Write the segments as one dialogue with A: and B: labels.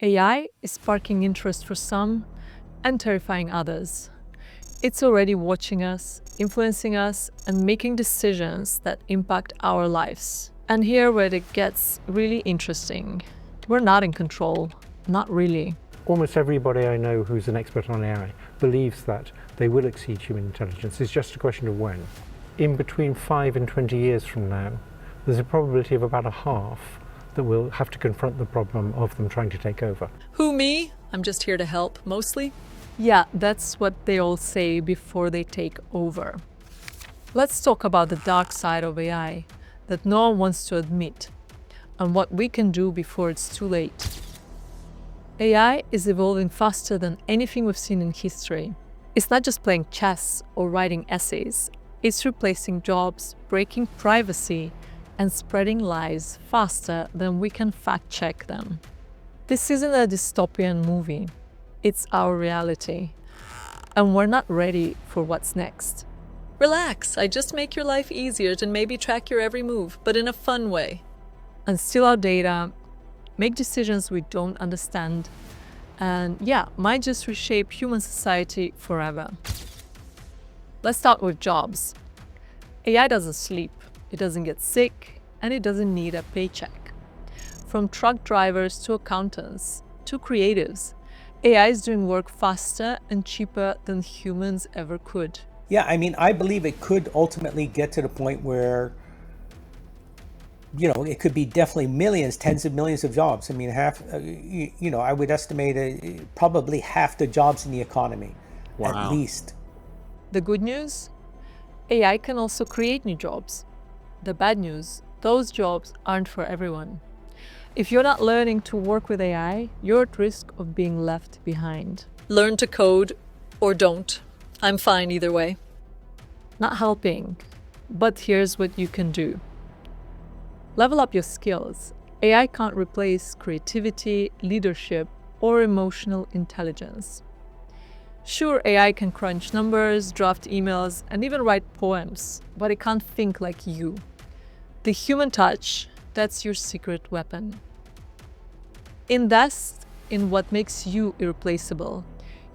A: AI is sparking interest for some and terrifying others. It's already watching us, influencing us, and making decisions that impact our lives. And here where it gets really interesting. We're not in control, not really.
B: Almost everybody I know who's an expert on AI believes that they will exceed human intelligence. It's just a question of when. In between 5 and 20 years from now, there's a probability of about a half that will have to confront the problem of them trying to take over.
C: Who, me? I'm just here to help, mostly.
A: Yeah, that's what they all say before they take over. Let's talk about the dark side of AI that no one wants to admit, and what we can do before it's too late. AI is evolving faster than anything we've seen in history. It's not just playing chess or writing essays. It's replacing jobs, breaking privacy, and spreading lies faster than we can fact-check them. This isn't a dystopian movie. It's our reality. And we're not ready for what's next.
C: Relax, I just make your life easier to maybe track your every move, but in a fun way.
A: And steal our data, make decisions we don't understand, and might just reshape human society forever. Let's start with jobs. AI doesn't sleep, it doesn't get sick, and it doesn't need a paycheck. From truck drivers to accountants to creatives, AI is doing work faster and cheaper than humans ever could.
D: Yeah, I mean, I believe it could ultimately get to the point where, it could be definitely millions, tens of millions of jobs. I mean, I would estimate probably half the jobs in the economy, at least.
A: The good news? AI can also create new jobs. The bad news? Those jobs aren't for everyone. If you're not learning to work with AI, you're at risk of being left behind.
C: Learn to code or don't. I'm fine either way.
A: Not helping, but here's what you can do. Level up your skills. AI can't replace creativity, leadership, or emotional intelligence. Sure, AI can crunch numbers, draft emails, and even write poems, but it can't think like you. The human touch, that's your secret weapon. Invest in what makes you irreplaceable.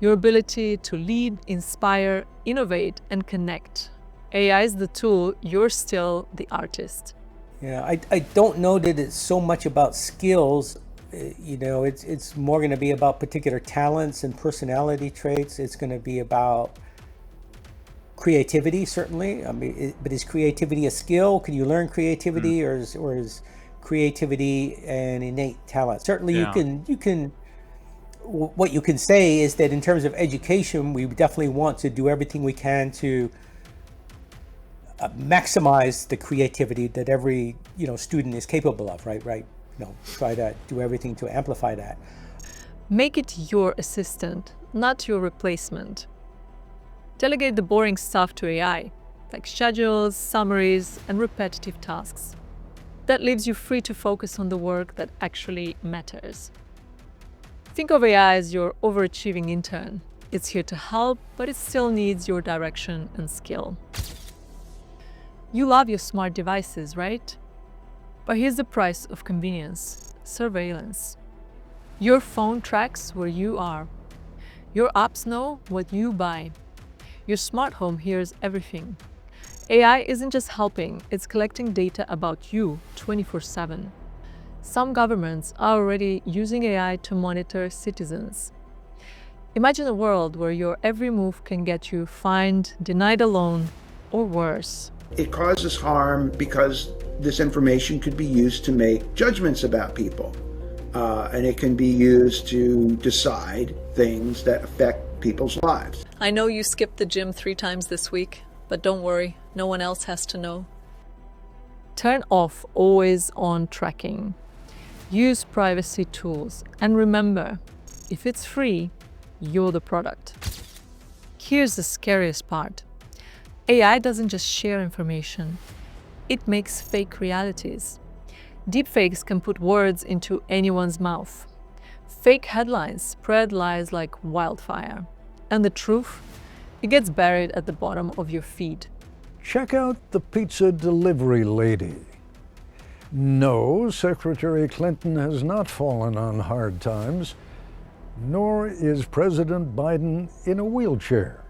A: Your ability to lead, inspire, innovate, and connect. AI is the tool, you're still the artist.
D: Yeah, I don't know that it's so much about skills. It's more going to be about particular talents and personality traits. It's going to be about creativity, certainly. I mean, but is creativity a skill? Can you learn creativity, or is creativity an innate talent? Certainly, you can. What you can say is that in terms of education, we definitely want to do everything we can to maximize the creativity that every student is capable of. Right. Try to do everything to amplify that.
A: Make it your assistant, not your replacement. Delegate the boring stuff to AI, like schedules, summaries, and repetitive tasks. That leaves you free to focus on the work that actually matters. Think of AI as your overachieving intern. It's here to help, but it still needs your direction and skill. You love your smart devices, right? But here's the price of convenience: surveillance. Your phone tracks where you are. Your apps know what you buy. Your smart home hears everything. AI isn't just helping, it's collecting data about you 24/7. Some governments are already using AI to monitor citizens. Imagine a world where your every move can get you fined, denied a loan, or worse.
E: It causes harm because this information could be used to make judgments about people. And it can be used to decide things that affect people's lives.
C: I know you skipped the gym 3 times this week, but don't worry, no one else has to know.
A: Turn off always-on tracking. Use privacy tools. And remember, if it's free, you're the product. Here's the scariest part. AI doesn't just share information. It makes fake realities. Deepfakes can put words into anyone's mouth. Fake headlines spread lies like wildfire. And the truth? It gets buried at the bottom of your feed.
F: Check out the pizza delivery lady. No, Secretary Clinton has not fallen on hard times, nor is President Biden in a wheelchair.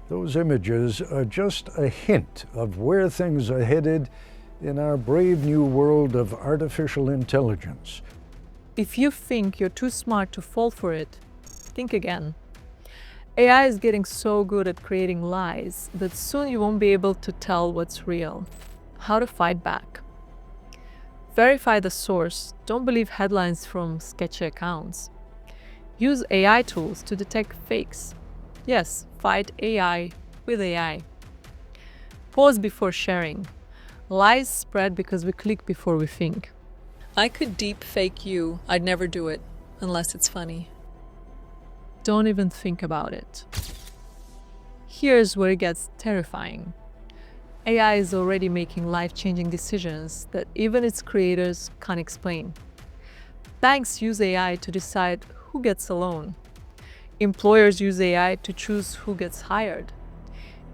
F: Those images are just a hint of where things are headed in our brave new world of artificial intelligence.
A: If you think you're too smart to fall for it, think again. AI is getting so good at creating lies that soon you won't be able to tell what's real. How to fight back? Verify the source. Don't believe headlines from sketchy accounts. Use AI tools to detect fakes. Yes, fight AI with AI. Pause before sharing. Lies spread because we click before we think.
C: I could deep fake you. I'd never do it, unless it's funny.
A: Don't even think about it. Here's where it gets terrifying. AI is already making life-changing decisions that even its creators can't explain. Banks use AI to decide who gets a loan. Employers use AI to choose who gets hired.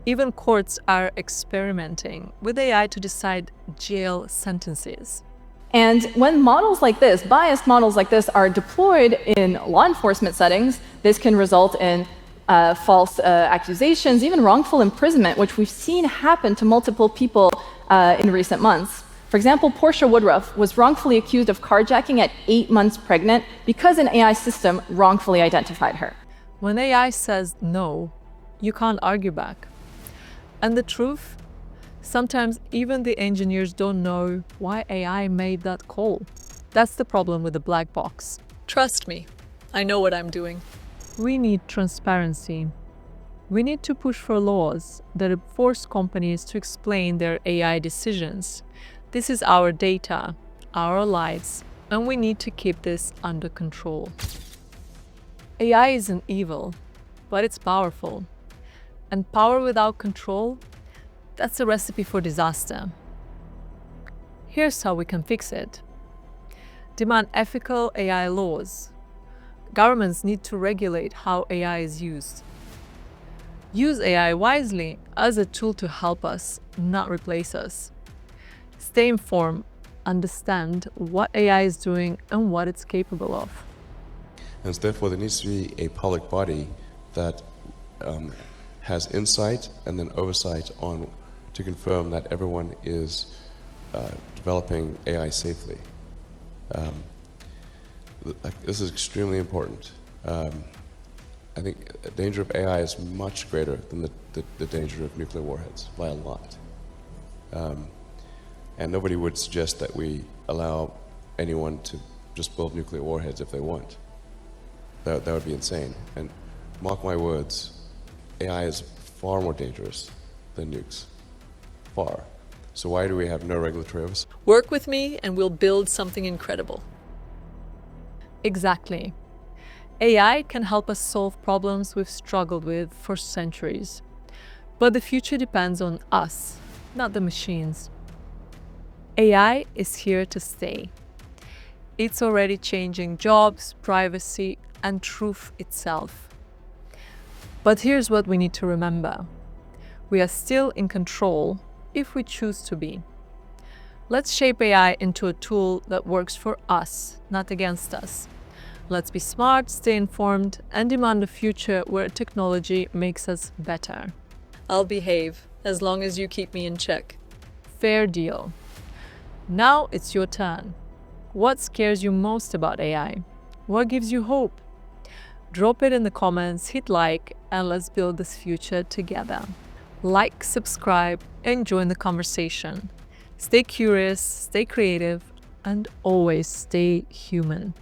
A: Even courts are experimenting with AI to decide jail sentences.
G: And when models like this, biased models like this, are deployed in law enforcement settings, this can result in false accusations, even wrongful imprisonment, which we've seen happen to multiple people in recent months. For example, Portia Woodruff was wrongfully accused of carjacking at 8 months pregnant because an AI system wrongfully identified her.
A: When AI says no, you can't argue back. And the truth? Sometimes even the engineers don't know why AI made that call. That's the problem with the black box.
C: Trust me, I know what I'm doing.
A: We need transparency. We need to push for laws that force companies to explain their AI decisions. This is our data, our lives, and we need to keep this under control. AI isn't evil, but it's powerful. And power without control, that's a recipe for disaster. Here's how we can fix it. Demand ethical AI laws. Governments need to regulate how AI is used. Use AI wisely as a tool to help us, not replace us. Stay informed, understand what AI is doing and what it's capable of.
H: And therefore there needs to be a public body that has insight and then oversight on to confirm that everyone is developing AI safely. This is extremely important. I think the danger of AI is much greater than the danger of nuclear warheads, by a lot. And nobody would suggest that we allow anyone to just build nuclear warheads if they want. That would be insane. And mark my words, AI is far more dangerous than nukes. Far. So why do we have no regulatory oversight?
C: Work with me and we'll build something incredible.
A: Exactly. AI can help us solve problems we've struggled with for centuries. But the future depends on us, not the machines. AI is here to stay. It's already changing jobs, privacy, and truth itself. But here's what we need to remember. We are still in control if we choose to be. Let's shape AI into a tool that works for us, not against us. Let's be smart, stay informed, and demand a future where technology makes us better.
C: I'll behave, as long as you keep me in check.
A: Fair deal. Now it's your turn. What scares you most about AI? What gives you hope? Drop it in the comments, hit like, and let's build this future together. Like, subscribe, and join the conversation. Stay curious, stay creative, and always stay human.